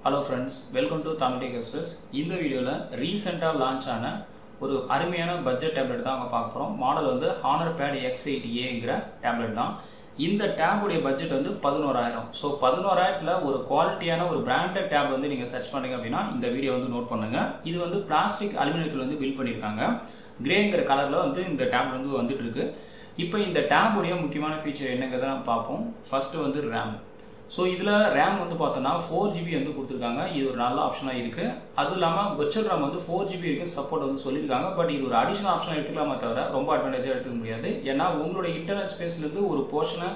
Hello friends, welcome to Tamil Tech Express. In the video, recently launched ஒரு அருமையான budget tablet தான் பார்க்க போறோம். மாடல் வந்து Honor Pad X8aங்கிற டேப்லெட் தான். இந்த டேபுடைய பட்ஜெட் வந்து 11000. சோ 11000ல ஒரு குவாலிட்டியான ஒரு பிராண்டட் டேப் வந்து நீங்க சர்ச் பண்ணீங்க அப்படினா இந்த வீடியோ வந்து நோட் பண்ணுங்க. இது வந்து பிளாஸ்டிக் அலுமினியத்துல வந்து பில்ட் பண்ணிருக்காங்க. கிரேங்கிற கலர்ல வந்து இந்த டேப் வந்து வந்துட்டு இருக்கு. இப்போ இந்த டேபுடைய முக்கியமான ஃபீச்சர் என்னங்கறத நம்ம பாப்போம். ஃபர்ஸ்ட் வந்து RAM. So இதுல RAM வந்து பார்த்தோம்னா 4GB வந்து கொடுத்திருக்காங்க. இது ஒரு நல்ல ஆப்ஷனா இருக்கு. அது இல்லாம virtual RAM வந்து 4GB வரைக்கும் சப்போர்ட் வந்து சொல்லிருக்காங்க. பட் இது ஒரு அடிஷனல் ஆப்ஷனா எடுத்துக்கலாமே தவிர ரொம்ப அட்வான்டேஜா எடுத்துக்க முடியாது. ஏன்னா உங்களுடைய இன்டர்னல் ஸ்பேஸ்ல இருந்து ஒரு போர்ஷனை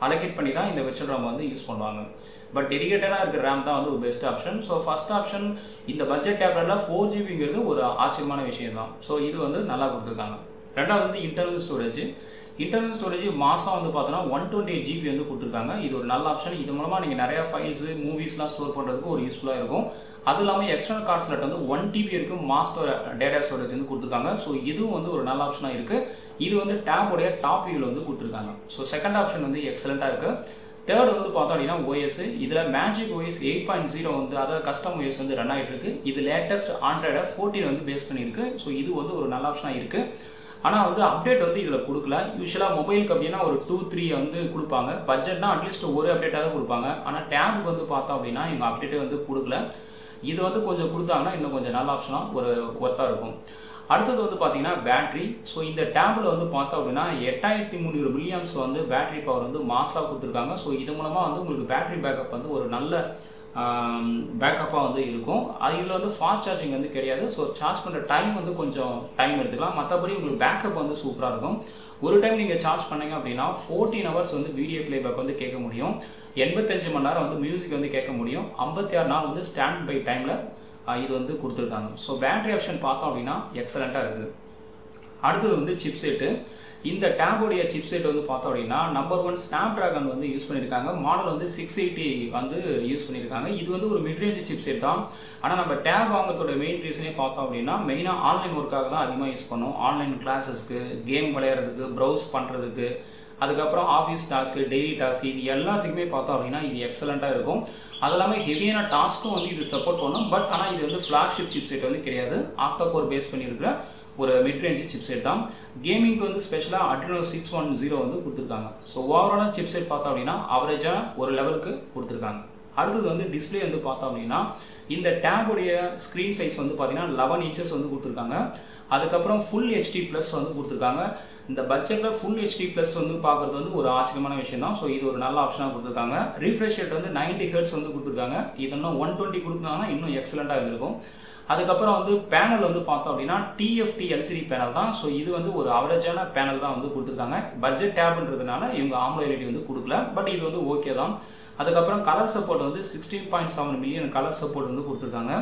அலோகேட் பண்ணி தான் இந்த virtual RAM வந்து யூஸ் பண்ணுவாங்க. பட் டெடிகேட்டடா இருக்கிற RAM தான் வந்து ஒரு best option. So first option இந்த பட்ஜெட் டேப்லெட்ல 4GBங்கிறது ஒரு ஆச்சரியமான விஷயம் தான். சோ இது வந்து நல்லா கொடுத்திருக்காங்க. ரெண்டாவது வந்து இன்டர்னல் ஸ்டோரேஜ். இன்டர்னல் ஸ்டோரேஜ் மாசம் வந்து பார்த்தோன்னா 128GB வந்து கொடுத்துருக்காங்க. இது ஒரு நல்ல ஆப்ஷன். இது மூலமா நீங்க நிறைய ஃபைல்ஸ் மூவிஸ்லாம் ஸ்டோர் பண்றதுக்கு ஒரு யூஸ்ஃபுல்லா இருக்கும். அது இல்லாம எக்ஸ்டர்னல் கார்ட் ஸ்லாட் வந்து 1TB வரைக்கும் மாஸ்டர் டேட்டா ஸ்டோரேஜ் வந்து கொடுத்துருக்காங்க. ஸோ இதுவும் வந்து ஒரு நல்ல ஆப்ஷனா இருக்கு. இது வந்து டேபுடைய டாப் வியூல வந்து கொடுத்துருக்காங்க. ஸோ செகண்ட் ஆப்ஷன் வந்து எக்ஸலண்டா இருக்கு. தேர்ட் வந்து பார்த்தோம் அப்படின்னா OS. இதுல மேஜிக் OS 8.0 வந்து அதாவது கஸ்டம் OS வந்து ரன் ஆகிட்டு இருக்கு. இது லேட்டஸ்ட் Android 14 வந்து பேஸ் பண்ணியிருக்கு. ஸோ இது வந்து ஒரு நல்ல ஆப்ஷனா இருக்கு. ஆனா வந்து அப்டேட் வந்து இதுல கொடுக்கல. யூசுவலா மொபைலுக்கு அப்படின்னா ஒரு 2-3 வந்து கொடுப்பாங்க. பட்ஜெட்னா அட்லீஸ்ட் ஒரு அப்டேட்டாவது கொடுப்பாங்க. ஆனா டேபுக்கு வந்து பார்த்தோம் அப்படின்னா இவங்க அப்டேட்டே வந்து கொடுக்கல. இது வந்து கொஞ்சம் கொடுத்தாங்கன்னா இன்னும் கொஞ்சம் நல்ல ஆப்ஷனா ஒரு ஒர்த்தா இருக்கும். அடுத்தது வந்து பாத்தீங்கன்னா பேட்டரி. ஸோ இந்த டேப்ல வந்து பார்த்தோம் அப்படின்னா 8300 மில்லியம்ஸ் வந்து பேட்டரி பவர் வந்து மாசா கொடுத்துருக்காங்க. ஸோ இது மூலமா வந்து உங்களுக்கு பேட்டரி பேக்கப் வந்து ஒரு நல்ல பேக்கப்பாக வந்து இருக்கும். இதில் வந்து ஃபாஸ்ட் சார்ஜிங் வந்து கிடையாது. ஸோ சார்ஜ் பண்ணுற டைம் வந்து கொஞ்சம் டைம் எடுத்துக்கலாம். மற்றபடி உங்களுக்கு பேக்கப் வந்து சூப்பராக இருக்கும். ஒரு டைம் நீங்கள் சார்ஜ் பண்ணீங்க அப்படின்னா 14 ஹவர்ஸ் வந்து வீடியோ பிளேபேக் வந்து கேட்க முடியும். 85 மணி நேரம் வந்து மியூசிக் வந்து கேட்க முடியும். 56 நாள் வந்து ஸ்டாண்ட் பை டைமில் இது வந்து கொடுத்துருக்காங்க. ஸோ பேட்டரி ஆப்ஷன் பார்த்தோம் அப்படின்னா எக்ஸலண்ட்டாக இருக்குது. அடுத்தது வந்து சிப்செட்டு. இந்த டேபுடைய சிப்செட் வந்து பார்த்தோம் அப்படின்னா நம்பர் 1 ஸ்னாப்டிராகன் வந்து யூஸ் பண்ணியிருக்காங்க. மாடல் வந்து 680 வந்து யூஸ் பண்ணியிருக்காங்க. இது வந்து ஒரு மிட்ரேஞ்ச் சிப்செட் தான். ஆனால் நம்ம டேப் வாங்குறதோட மெயின் ரீசனே பார்த்தோம் அப்படின்னா மெயினாக ஆன்லைன் ஒர்க்காக தான் அதிகமாக யூஸ் பண்ணுவோம். ஆன்லைன் கிளாஸஸ்க்கு, கேம் விளையாடுறதுக்கு, ப்ரௌஸ் பண்ணுறதுக்கு, அதுக்கப்புறம் ஆஃபீஸ் டாஸ்க்கு, டெய்லி டாஸ்க்கு, இது எல்லாத்துக்குமே பார்த்தோம் அப்படின்னா இது எக்ஸலண்ட்டாக இருக்கும். அது இல்லாமல் ஹெவியான டாஸ்க்கும் வந்து இது சப்போர்ட் பண்ணும். பட் ஆனால் இது வந்து ஃப்ளாக்ஷிப் சிப்செட் வந்து கிடையாது. ஆக்டோகோர் பேஸ் பண்ணியிருக்கிற ஒரு மிட்ரேஞ்ச் சிப்செட் தான். கேமிங்க்கு வந்து ஸ்பெஷலாக Adreno 610 வந்து கொடுத்துருக்காங்க. ஸோ ஓவராலாக சிப்செட் பார்த்தோம் அப்படின்னா அவரேஜாக ஒரு லெவலுக்கு கொடுத்துருக்காங்க. அடுத்தது வந்து டிஸ்பிளே வந்து பார்த்தோம் அப்படின்னா இந்த டேபுடைய ஸ்க்ரீன் சைஸ் வந்து பார்த்தீங்கன்னா 11 இன்ச்சஸ் வந்து கொடுத்துருக்காங்க. அதுக்கப்புறம் ஃபுல் HD ப்ளஸ் வந்து கொடுத்துருக்காங்க. இந்த பட்ஜெட்டில் ஃபுல் HD ப்ளஸ் வந்து பார்க்குறது வந்து ஒரு ஆச்சரியமான விஷயம் தான். ஸோ இது ஒரு நல்ல ஆப்ஷனாக கொடுத்துருக்காங்க. ரீஃப்ரெஷ் ரேட் வந்து 90 Hz வந்து கொடுத்துருக்காங்க. இது இன்னும் 120 கொடுத்தாங்கன்னா இன்னும் எக்ஸலண்ட்டாக இருந்திருக்கும். அதுக்கப்புறம் வந்து பேனல் வந்து பார்த்தோம் அப்படின்னா TFT LCD பேனல் தான். ஸோ இது வந்து ஒரு அவரேஜான பேனல் தான் வந்து கொடுத்துருக்காங்க. பட்ஜெட் டேப்ன்றதுனால இவங்க AMOLED வந்து கொடுக்கல. பட் இது வந்து ஓகே தான். அதுக்கப்புறம் கலர் சப்போர்ட் வந்து 16.7 மில்லியன் கலர் சப்போர்ட் வந்து கொடுத்துருக்காங்க.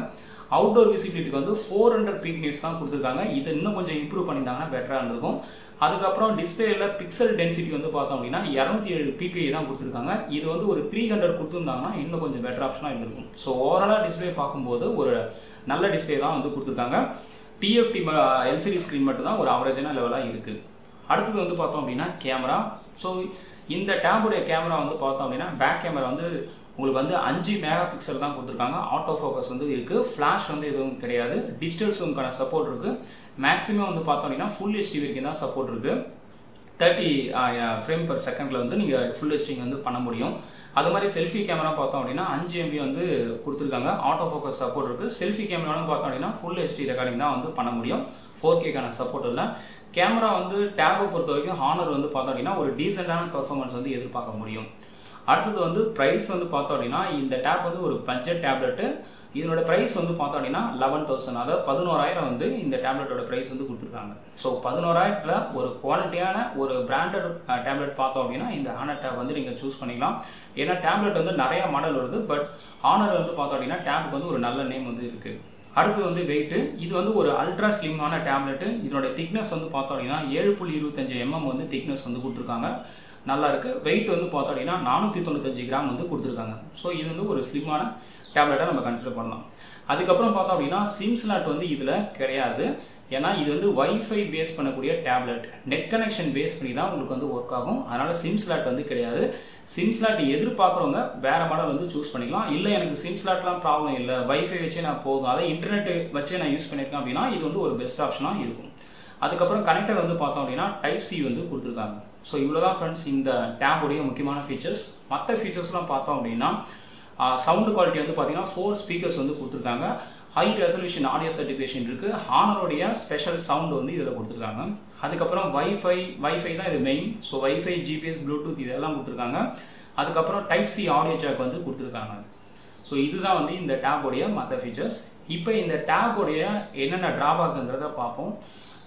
அவுட்டோர் விசிபிலிட்டிக்கு வந்து 400 பீக் நிட்ஸ் தான் கொடுத்துருக்காங்க. இது இன்னும் கொஞ்சம் இம்ப்ரூவ் பண்ணியிருந்தாங்கன்னா பெட்டராக இருந்திருக்கும். அதுக்கப்புறம் டிஸ்பிளேல பிக்சல் டென்சிட்டி வந்து பார்த்தோம் அப்படின்னா 207 ppi தான் கொடுத்துருக்காங்க. இது வந்து ஒரு 300 கொடுத்துருந்தாங்கன்னா இன்னும் கொஞ்சம் பெட்டர் ஆப்ஷனாக இருந்திருக்கும். ஸோ ஓவராலாக டிஸ்பிளே பார்க்கும்போது ஒரு நல்ல டிஸ்பிளே தான் வந்து கொடுத்துருக்காங்க. TFT LCD ஸ்க்ரீன் மட்டும் தான் ஒரு அவரேஜான லெவலாக இருக்குது. அடுத்தது வந்து பார்த்தோம் அப்படின்னா கேமரா. ஸோ இந்த டேபுடைய கேமரா வந்து பார்த்தோம் அப்படின்னா பேக் கேமரா வந்து உங்களுக்கு வந்து 5 மெகா பிக்சல் தான் கொடுத்துருக்காங்க. ஆட்டோ ஃபோக்கஸ் வந்து இருக்குது. ஃப்ளாஷ் வந்து எதுவும் கிடையாது. டிஜிட்டல் ஜூம்க்கான சப்போர்ட் இருக்குது. மேக்ஸிமம் வந்து பார்த்தோம் அப்படின்னா ஃபுல் HD வரைக்கும் தான் சப்போர்ட் இருக்குது. 30 ஃப்ரேம் பர் செகண்டில் வந்து நீங்கள் ஃபுல் HD வந்து பண்ண முடியும். அது மாதிரி செல்ஃபி கேமரா பார்த்தோம் அப்படின்னா 5 MB வந்து கொடுத்துருக்காங்க. ஆட்டோ ஃபோக்கஸ் சப்போர்ட் இருக்குது. செல்ஃபி கேமராவும் பார்த்தோம் அப்படின்னா ஃபுல் HD ரெக்கார்டிங் தான் வந்து பண்ண முடியும். 4Kக்கான சப்போர்ட் இல்லை. கேமரா வந்து டேபை பொறுத்த வரைக்கும் Honor வந்து பார்த்தோம் அப்படின்னா ஒரு டீசெண்டான பெர்ஃபார்மன்ஸ் வந்து எதிர்பார்க்க முடியும். அடுத்தது வந்து ப்ரைஸ் வந்து பார்த்தோம் அப்படின்னா இந்த டேப் வந்து ஒரு பட்ஜெட் டேப்லெட்டு. இதனோட ப்ரைஸ் வந்து பார்த்தோம் அப்படின்னா 11,000, அதாவது 11,000 வந்து இந்த டேப்லெட்டோட ப்ரைஸ் வந்து கொடுத்துருக்காங்க. ஸோ 11,000ல ஒரு குவாலிட்டியான ஒரு பிராண்டட் டேப்லெட் பார்த்தோம் அப்படின்னா இந்த Honor டேப் வந்து நீங்கள் சூஸ் பண்ணிக்கலாம். ஏன்னா டேப்லெட் வந்து நிறைய மாடல் வருது. பட் Honor வந்து பார்த்தோம் அப்படின்னா டேப்க்கு வந்து ஒரு நல்ல நேம் வந்து இருக்குது. அடுத்து வந்து வெயிட். இது வந்து ஒரு அல்ட்ரா ஸ்லிம்மான டேப்லெட்டு. இதனோட திக்னஸ் வந்து பார்த்தோம் அப்படின்னா 7.25 mm வந்து திக்னஸ் வந்து கொடுத்துருக்காங்க. நல்லா இருக்கு. வெயிட் வந்து பார்த்தோம் அப்படின்னா 495 கிராம் வந்து கொடுத்துருக்காங்க. ஸோ இது வந்து ஒரு ஸ்லிம்மான டேப்லெட்டாக நம்ம கன்சிடர் பண்ணலாம். அதுக்கப்புறம் பார்த்தோம் அப்படின்னா சிம் ஸ்லாட் வந்து இதில் கிடையாது. ஏன்னா இது வந்து வைஃபை பேஸ் பண்ணக்கூடிய டேப்லெட், நெட் கனெக்ஷன் பேஸ் பண்ணி தான் உங்களுக்கு வந்து ஒர்க் ஆகும். அதனால் சிம் ஸ்லாட் வந்து கிடையாது. சிம் ஸ்லாட் எதிர்பார்க்குறவங்க வேறு மாடல் வந்து சூஸ் பண்ணிக்கலாம். இல்லை எனக்கு சிம் ஸ்லாட்லாம் ப்ராப்ளம் இல்லை, வைஃபை வச்சே நான் போதும், அதை இன்டர்நெட் வச்சே நான் யூஸ் பண்ணியிருக்கேன் அப்படின்னா இது வந்து ஒரு பெஸ்ட் ஆப்ஷனாக இருக்கும். அதுக்கப்புறம் கனெக்டர் வந்து பார்த்தோம் அப்படின்னா டைப் சி வந்து கொடுத்துருக்காங்க. ஸோ இவ்வளோ தான் ஃப்ரெண்ட்ஸ் இந்த டேபுடைய முக்கியமான ஃபீச்சர்ஸ். மற்ற ஃபீச்சர்ஸ்லாம் பார்த்தோம் அப்படின்னா சவுண்டு குவாலிட்டி வந்து பார்த்தீங்கன்னா 4 ஸ்பீக்கர்ஸ் வந்து கொடுத்துருக்காங்க. ஹை ரெசல்யூஷன் ஆடியோ சர்டிஃபிகேஷன் இருக்குது. ஹானரோடைய ஸ்பெஷல் சவுண்டு வந்து இதில் கொடுத்துருக்காங்க. அதுக்கப்புறம் வைஃபை தான் இது main. So wifi, GPS, Bluetooth இதெல்லாம் கொடுத்துருக்காங்க. அதுக்கப்புறம் டைப் சி ஆடியோ ஜாக் வந்து கொடுத்துருக்காங்க. ஸோ இதுதான் வந்து இந்த டேபுடைய மற்ற ஃபீச்சர்ஸ். இப்போ இந்த டேபுடைய என்னென்ன ட்ராபேக்குங்கிறத பார்ப்போம்.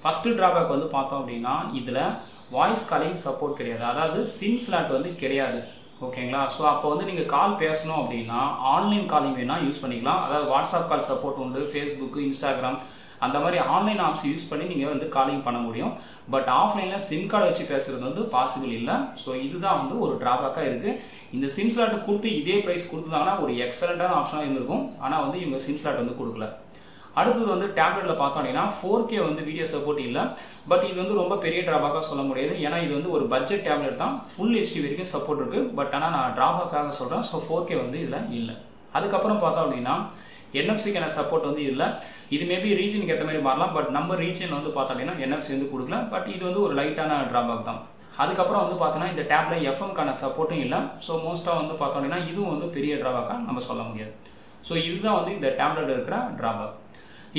ஃபஸ்ட்டு ட்ராபேக் வந்து பார்த்தோம் அப்படின்னா இதில் வாய்ஸ் காலிங் சப்போர்ட் கிடையாது, அதாவது சிம் ஸ்லாட் வந்து கிடையாது. ஓகேங்களா? ஸோ அப்போ வந்து நீங்கள் கால் பேசணும் அப்படின்னா ஆன்லைன் காலிங் வேணால் யூஸ் பண்ணிக்கலாம். அதாவது வாட்ஸ்அப் கால் சப்போர்ட் உண்டு, ஃபேஸ்புக்கு, இன்ஸ்டாகிராம் அந்த மாதிரி ஆன்லைன் ஆப்ஸ் யூஸ் பண்ணி நீங்கள் வந்து காலிங் பண்ண முடியும். பட் ஆஃப்லைனில் சிம் கார்டு வச்சு பேசுகிறது வந்து பாசிபிள் இல்லை. ஸோ இதுதான் வந்து ஒரு ட்ராபேக்காக இருக்குது. இந்த சிம் ஸ்லாட் கொடுத்து இதே ப்ரைஸ் கொடுத்தாங்கன்னா ஒரு எக்ஸலண்ட்டான ஆப்ஷனாக இருந்திருக்கும். ஆனால் வந்து இவங்க சிம் ஸ்லாட் வந்து கொடுக்கல. அடுத்தது வந்து டேப்லெட்டில் பார்த்தோம் அப்படின்னா 4K வந்து வீடியோ சப்போர்ட் இல்லை. பட் இது வந்து ரொம்ப பெரிய ட்ராபேக்காக சொல்ல முடியாது. ஏன்னா இது வந்து ஒரு பட்ஜெட் டேப்லெட் தான், ஃபுல் HD வரைக்கும் சப்போர்ட் இருக்குது. பட் ஆனால் நான் ட்ராபேக்காக சொல்கிறேன். ஸோ 4K வந்து இதில் இல்லை. அதுக்கப்புறம் பார்த்தோம் அப்படின்னா NFC-க்கான சப்போர்ட் வந்து இல்லை. இது மேபி ரீஜனுக்கு ஏற்ற மாதிரி மாறலாம். பட் நம்ம ரீஜன் வந்து பார்த்தோம் அப்படின்னா NFC வந்து கொடுக்கல. பட் இது வந்து ஒரு லைட்டான ட்ராபேக் தான். அதுக்கப்புறம் வந்து பார்த்தோன்னா இந்த டேப்ல FM-க்கான சப்போர்ட்டும் இல்லை. ஸோ மோஸ்ட்டாக வந்து பார்த்தோம் அப்படின்னா இதுவும் வந்து பெரிய ட்ராபேக்காக நம்ம சொல்ல முடியாது. ஸோ இதுதான் வந்து இந்த டேப்லெட் இருக்கிற ட்ராபேக்.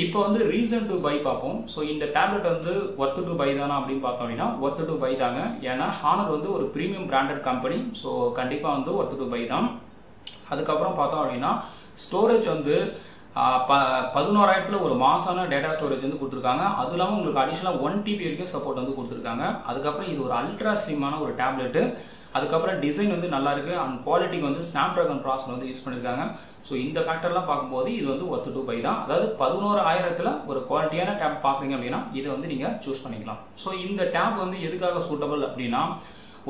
இப்போ வந்து ரீசன் டு பை பார்ப்போம். ஸோ இந்த டேப்லெட் வந்து ஒர்த் டு பை தானா அப்படின்னு பார்த்தோம் அப்படின்னா ஒர்த் டு பை தாங்க. ஏன்னா ஹானர் வந்து ஒரு ப்ரீமியம் பிராண்டட் கம்பெனி. ஸோ கண்டிப்பாக வந்து ஒர்த் டு பை தான். அதுக்கப்புறம் பார்த்தோம் அப்படின்னா ஸ்டோரேஜ் வந்து 11,000 ஒரு மாசான டேட்டா ஸ்டோரேஜ் வந்து கொடுத்துருக்காங்க. அது இல்லாமல் உங்களுக்கு அடிஷனலாக 1 TB வரைக்கும் சப்போர்ட் வந்து கொடுத்துருக்காங்க. அதுக்கப்புறம் இது ஒரு அல்ட்ரா ஸ்லிமான ஒரு டேப்லெட்டு. அதுக்கப்புறம் டிசைன் வந்து நல்லா இருக்கு. அண்ட் குவாலிட்டிக்கு வந்து ஸ்னாப்டிராகன் ப்ராசஸர் வந்து யூஸ் பண்ணியிருக்காங்க. ஸோ இந்த ஃபேக்டர்லாம் பார்க்கும்போது இது வந்து ஒர்த் டு பை தான். அதாவது 11,000 ஒரு குவாலிட்டியான டேப் பார்க்குறீங்க அப்படின்னா இதை வந்து நீங்கள் சூஸ் பண்ணிக்கலாம். ஸோ இந்த டேப் வந்து எதுக்காக சூட்டபிள் அப்படின்னா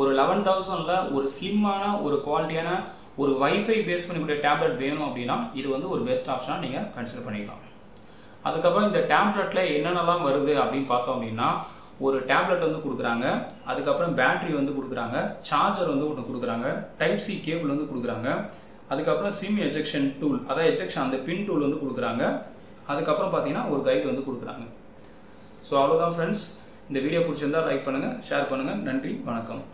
ஒரு 11,000ல் ஒரு ஸ்லிம்மான ஒரு குவாலிட்டியான ஒரு வைஃபை பேஸ் பண்ணக்கூடிய டேப்லெட் வேணும் அப்படின்னா இது வந்து ஒரு பெஸ்ட் ஆப்ஷனாக நீங்கள் கன்சிடர் பண்ணிக்கலாம். அதுக்கப்புறம் இந்த டேப்லெட்டில் என்னென்னலாம் வருது அப்படின்னு பார்த்தோம் அப்படின்னா ஒரு டேப்லெட் வந்து கொடுக்குறாங்க. அதுக்கப்புறம் பேட்டரி வந்து கொடுக்குறாங்க, சார்ஜர் வந்து ஒன்று கொடுக்குறாங்க, டைப் சி கேபிள் வந்து கொடுக்குறாங்க. அதுக்கப்புறம் சிம் எஜெக்ஷன் டூல், அதாவது எஜெக்ஷன் அந்த பின் டூல் வந்து கொடுக்குறாங்க. அதுக்கப்புறம் பார்த்தீங்கன்னா ஒரு கைடு வந்து கொடுக்குறாங்க. ஸோ அவ்வளோதான் ஃப்ரெண்ட்ஸ். இந்த வீடியோ பிடிச்சிருந்தா லைக் பண்ணுங்கள், ஷேர் பண்ணுங்கள். நன்றி, வணக்கம்.